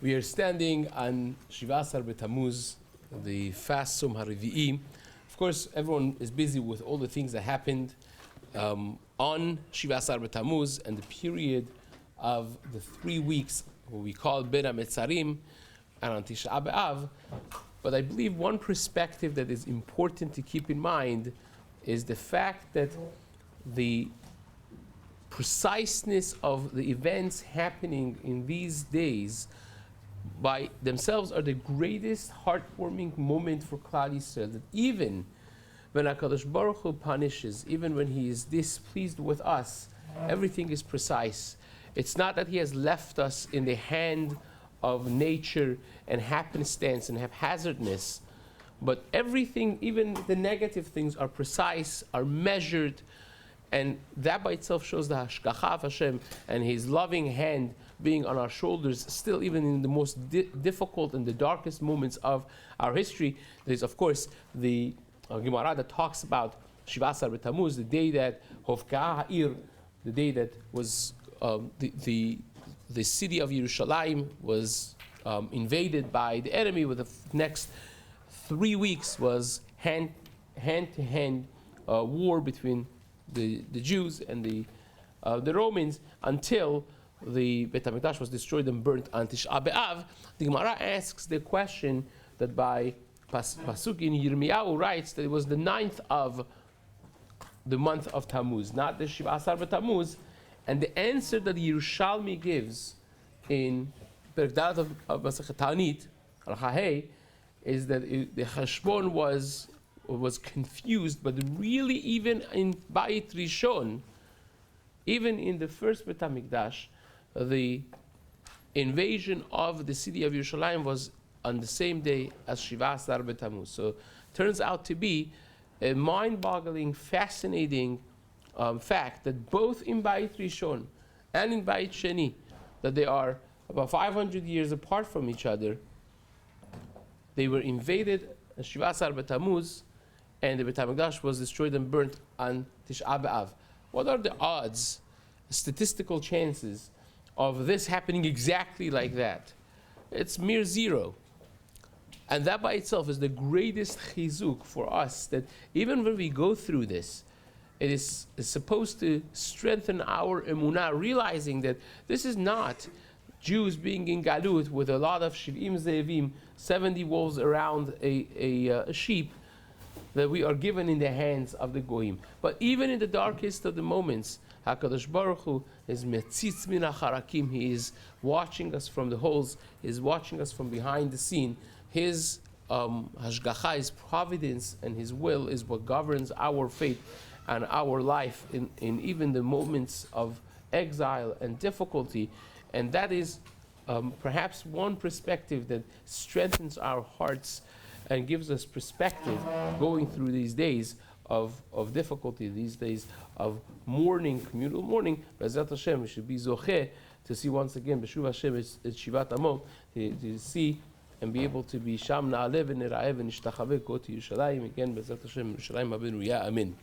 We are standing on Shivasar Tammuz, the fast Sum HaRevi'i. Of course, everyone is busy with all the things that happened on Shivasar Tammuz and the period of the 3 weeks, what we call Ben HaMetzarim, and on Tisha B'Av. But I believe one perspective that is important to keep in mind is the fact that the preciseness of the events happening in these days by themselves are the greatest heartwarming moment for Klal Yisrael, that even when HaKadosh Baruch Hu punishes, even when He is displeased with us, everything is precise. It's not that He has left us in the hand of nature and happenstance and haphazardness, but everything, even the negative things, are precise, are measured, and that by itself shows the Hashgacha of Hashem and His loving hand being on our shoulders, still even in the most difficult and the darkest moments of our history. There's, of course, the Gemara that talks about Shivasar Tammuz, the day that Hovka'a Ha'ir, the day that was the city of Yerushalayim was invaded by the enemy. With the next 3 weeks was hand-to-hand war between the Jews and the Romans, until the Beit HaMikdash was destroyed and burnt on Tisha B'Av. The Gemara asks the question that by Pasuk in Yirmiyahu writes that it was the 9th of the month of Tammuz, not the Shivasar Tammuz. And the answer that the Yerushalmi gives in Perek Dalet of Masechet Ta'anit, Al-Chahei, is that the Cheshbon was confused, but really even in Bayit Rishon, even in the first Beit HaMikdash, the invasion of the city of Yerushalayim was on the same day as Shivasar Tammuz. So it turns out to be a mind-boggling, fascinating fact that both in Bayit Rishon and in Bayit Sheni, that they are about 500 years apart from each other, they were invaded as Shivasar Tammuz, and the Beit HaMikdash was destroyed and burnt on Tisha B'Av. What are the odds, statistical chances, of this happening exactly like that? It's mere zero. And that by itself is the greatest chizuk for us, that even when we go through this, it is supposed to strengthen our emunah, realizing that this is not Jews being in galut with a lot of shivim ze'evim, 70 wolves around a sheep, that we are given in the hands of the goyim. But even in the darkest of the moments, HaKadosh Baruch Hu is metzitz min hacharakim. He is watching us from the holes. He is watching us from behind the scene. His hashgacha, His providence, and His will is what governs our fate and our life in even the moments of exile and difficulty. And that is perhaps one perspective that strengthens our hearts and gives us perspective going through these days of difficulty, these days of mourning, communal mourning. B'ezrat Hashem, we should be zocheh to see once again B'shuv Hashem at Shivat Amot, to see and be able to be Sham Na'alev and Nira'ev and Nishtachaveh, go to Yerushalayim again. B'ezrat Hashem, Yerushalayim Abinu, Ya Amin.